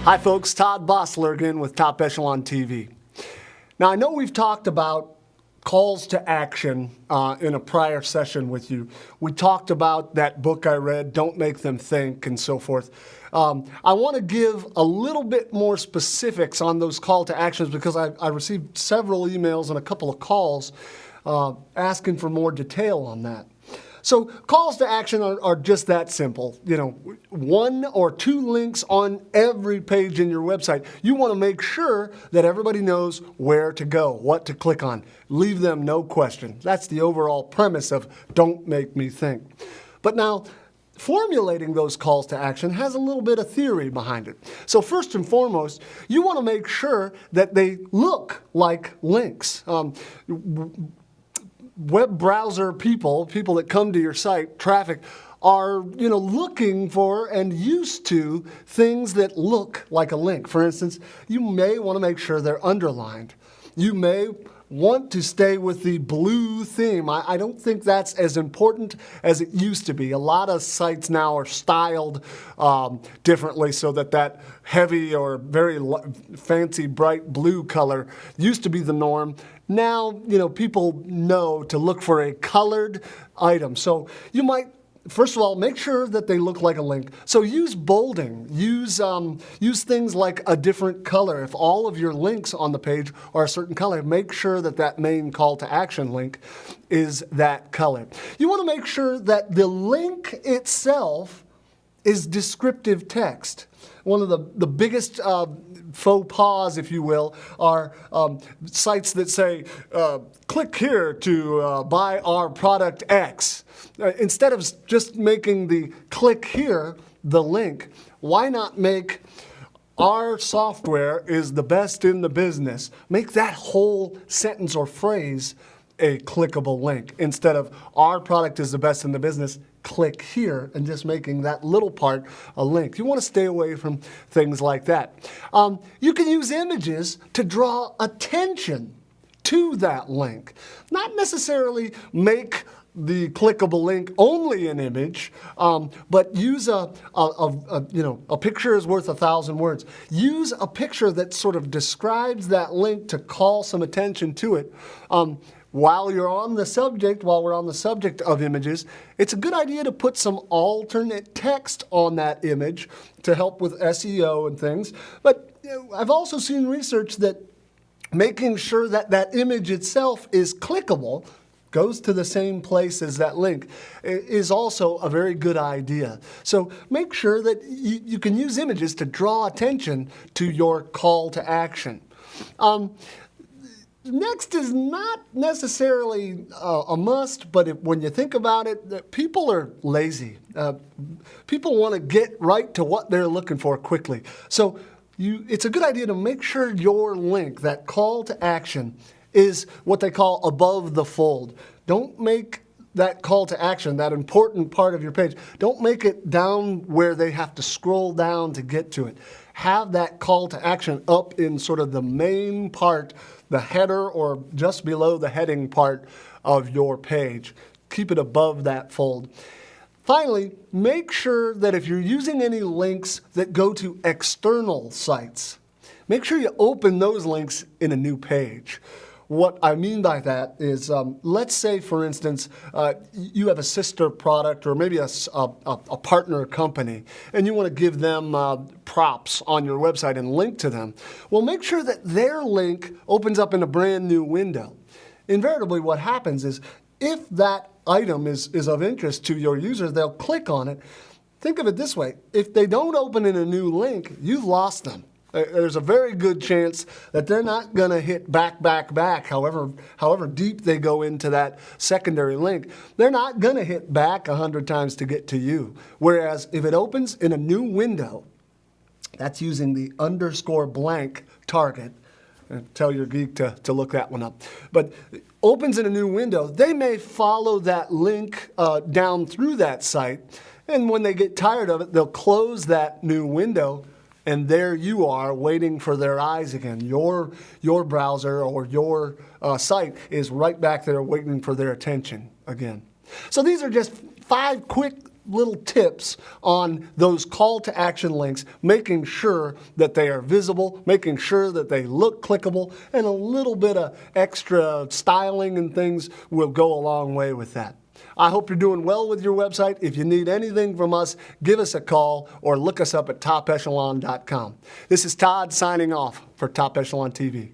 Hi folks, Todd Bossler again with Top Echelon TV. Now I know we've talked about calls to action in a prior session with you. We talked about that book I read, Don't Make Them Think, and so forth. I want to give a little bit more specifics on those call to actions because I received several emails and a couple of calls asking for more detail on that. So calls to action are just that simple. You know, 1 or 2 links on every page in your website. You want to make sure that everybody knows where to go, what to click on. Leave them no question. That's the overall premise of Don't Make Me Think. But now, formulating those calls to action has a little bit of theory behind it. So first and foremost, you want to make sure that they look like links. Web browser people that come to your site, traffic, are looking for and used to things that look like a link. For instance, you may want to make sure they're underlined. You may want to stay with the blue theme. I don't think that's as important as it used to be. A lot of sites now are styled differently so that heavy or very fancy bright blue color used to be the norm. Now, people know to look for a colored item. So you might, first of all, make sure that they look like a link. So use bolding. Use things like a different color. If all of your links on the page are a certain color, make sure that main call to action link is that color. You want to make sure that the link itself is descriptive text. One of the biggest faux pas, if you will, are sites that say, click here to buy our product X. Instead of just making the click here the link, why not make our software is the best in the business? Make that whole sentence or phrase a clickable link instead of our product is the best in the business. Click here and just making that little part a link. You want to stay away from things like that. You can use images to draw attention to that link. Not necessarily make the clickable link only an image, but use a picture is worth 1,000 words. Use a picture that sort of describes that link to call some attention to it. While we're on the subject of images, it's a good idea to put some alternate text on that image to help with SEO and things. But I've also seen research that making sure that image itself is clickable, goes to the same place as that link, is also a very good idea. So make sure that you can use images to draw attention to your call to action. Next is not necessarily a must, but when you think about it, people are lazy. People want to get right to what they're looking for quickly. So it's a good idea to make sure your link, that call to action, is what they call above the fold. Don't make that call to action, that important part of your page, don't make it down where they have to scroll down to get to it. Have that call to action up in sort of the main part, the header or just below the heading part of your page. Keep it above that fold. Finally, make sure that if you're using any links that go to external sites, make sure you open those links in a new page. What I mean by that is, let's say, for instance, you have a sister product or maybe a partner company, and you want to give them props on your website and link to them. Well, make sure that their link opens up in a brand new window. Invariably, what happens is, if that item is of interest to your users, they'll click on it. Think of it this way. If they don't open in a new link, you've lost them. There's a very good chance that they're not going to hit back, however deep they go into that secondary link. They're not going to hit back 100 times to get to you. Whereas if it opens in a new window, that's using the _blank target. Tell your geek to look that one up. But opens in a new window, they may follow that link down through that site. And when they get tired of it, they'll close that new window. And there you are waiting for their eyes again. Your browser or your site is right back there waiting for their attention again. So these are just 5 quick little tips on those call to action links, making sure that they are visible, making sure that they look clickable, and a little bit of extra styling and things will go a long way with that. I hope you're doing well with your website. If you need anything from us, give us a call or look us up at topechelon.com. This is Todd signing off for Top Echelon TV.